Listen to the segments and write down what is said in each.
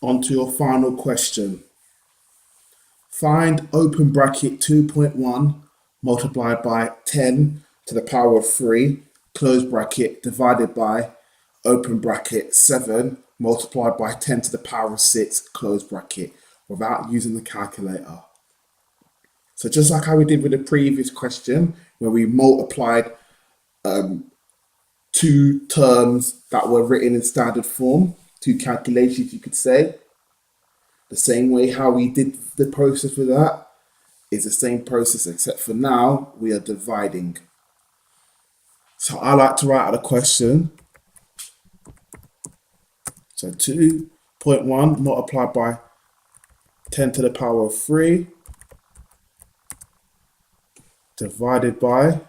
On to your final question. Find open bracket 2.1 multiplied by 10 to the power of 3, close bracket, divided by open bracket 7 multiplied by 10 to the power of 6, close bracket, without using the calculator. So just like how we did with the previous question, where we multiplied two terms that were written in standard form, two calculations you could say, the same way how we did the process with that is the same process, except for now we are dividing. So I like to write out a question. So 2.1 multiplied by 10 to the power of 3 divided by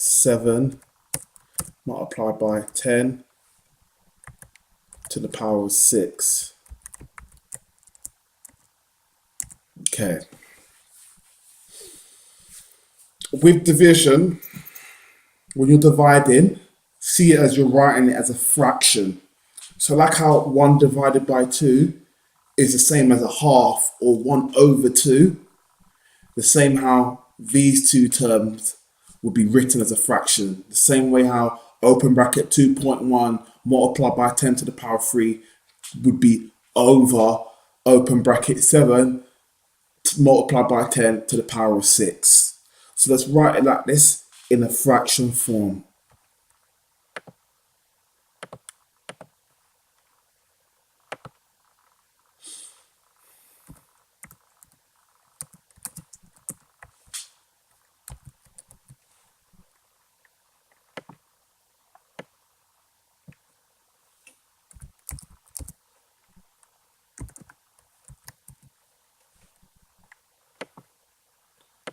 7 multiplied by 10 to the power of 6. Okay. With division, when you're dividing, see it as you're writing it as a fraction. So like how 1 divided by 2 is the same as a half or 1 over 2, the same how these two terms would be written as a fraction. The same way how open bracket 2.1 multiplied by 10 to the power of 3 would be over open bracket 7 multiplied by 10 to the power of 6. So let's write it like this in a fraction form.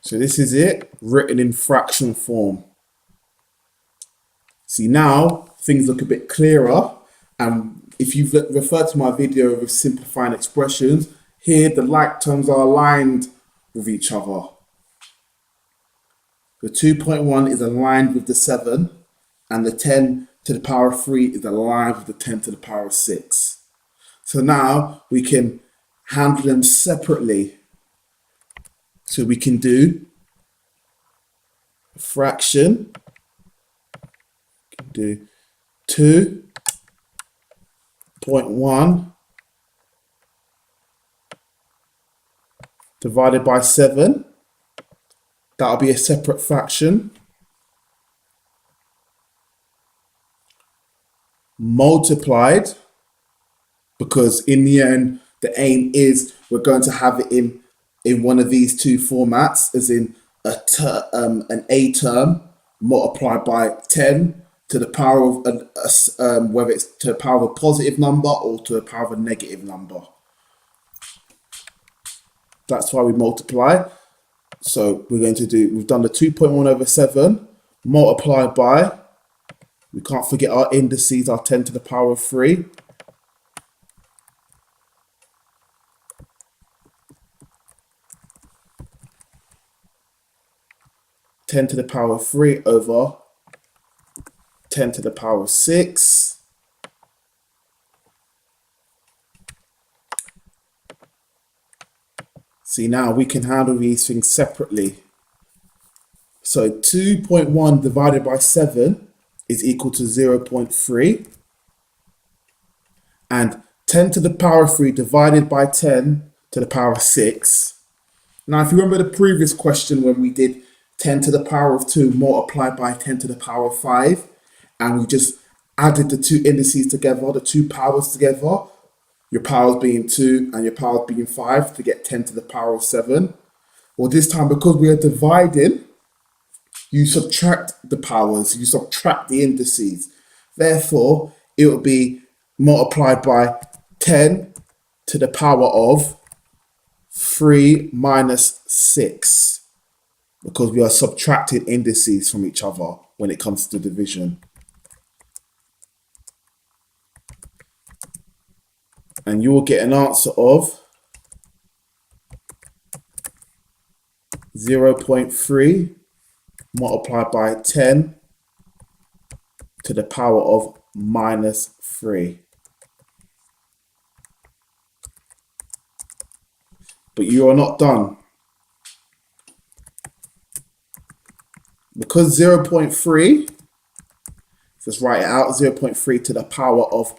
So this is it, written in fraction form. See, now things look a bit clearer, and if you've referred to my video of simplifying expressions, here the like terms are aligned with each other. The 2.1 is aligned with the 7, and the 10 to the power of 3 is aligned with the 10 to the power of 6. So now we can handle them separately. So we can do a fraction, we can do 2.1 divided by 7. That'll be a separate fraction. Multiplied, because in the end, the aim is we're going to have it in one of these two formats, as in an A term multiplied by 10 to the power of, whether it's to the power of a positive number or to the power of a negative number. That's why we multiply. So we're going to do, we've done the 2.1 over 7 multiplied by, we can't forget our indices, are 10 to the power of 3. (10 to the power of 3 over 10 to the power of 6. See, now we can handle these things separately. So 2.1 divided by 7 is equal to 0.3. And 10 to the power of 3 divided by 10 to the power of 6. Now, if you remember the previous question when we did 10 to the power of 2 multiplied by 10 to the power of 5, and we just added the two indices together, the two powers together, your powers being 2 and your powers being 5 to get 10 to the power of 7. Well, this time, because we are dividing, you subtract the powers, you subtract the indices. Therefore, it will be multiplied by 10 to the power of 3 minus 6, because we are subtracting indices from each other when it comes to division. And you will get an answer of 0.3 multiplied by 10 to the power of minus 3. But you are not done. Because 0.3, just write it out, 0.3 to the power of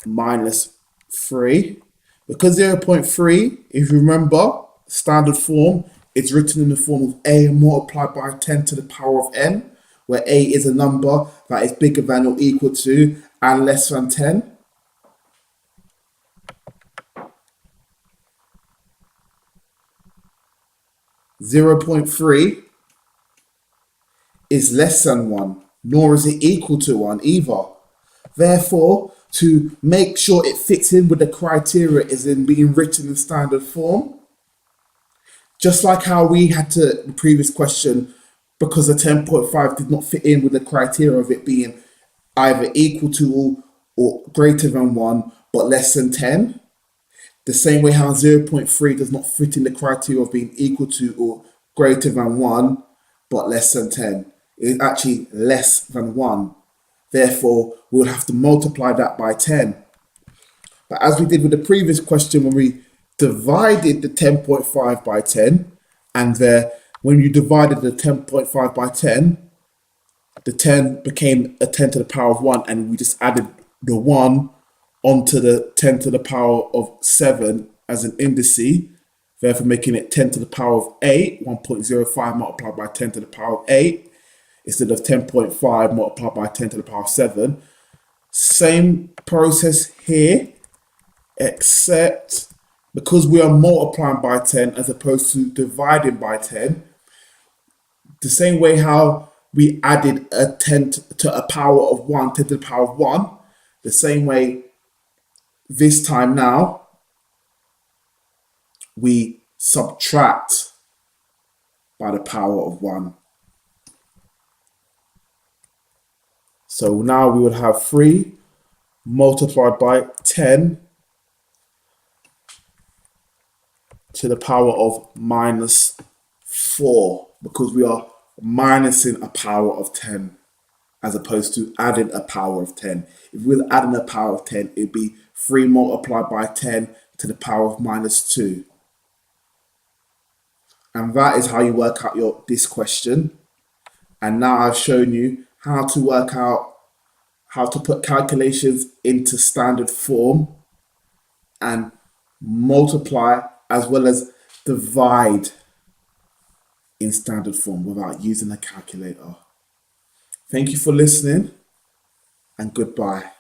minus 3. Because 0.3, if you remember, standard form, it's written in the form of a multiplied by 10 to the power of n, where a is a number that is bigger than or equal to and less than 10. Zero point 0.3 is less than 1, nor is it equal to 1 either. Therefore, to make sure it fits in with the criteria is in being written in standard form. Just like how we had to, the previous question, because the 10.5 did not fit in with the criteria of it being either equal to or greater than 1, but less than 10. The same way how 0.3 does not fit in the criteria of being equal to or greater than 1, but less than 10. It's actually less than 1. Therefore, we'll have to multiply that by 10. But as we did with the previous question, when we divided the 10.5 by 10, and when you divided the 10.5 by 10, the 10 became a 10 to the power of 1, and we just added the 1 onto the 10 to the power of 7 as an indice, therefore making it 10 to the power of 8, 1.05 multiplied by 10 to the power of 8, instead of 10.5 multiplied by 10 to the power of 7. Same process here, except because we are multiplying by 10 as opposed to dividing by 10, the same way how we added a 10 to a power of 1, 10 to the power of 1, the same way this time now, we subtract by the power of 1. So now we would have 3 multiplied by 10 to the power of minus 4, because we are minusing a power of 10 as opposed to adding a power of 10. If we were adding a power of 10, it'd be 3 multiplied by 10 to the power of minus 2. And that is how you work out this question. And now I've shown you how to work out how to put calculations into standard form and multiply as well as divide in standard form without using a calculator. Thank you for listening, and goodbye.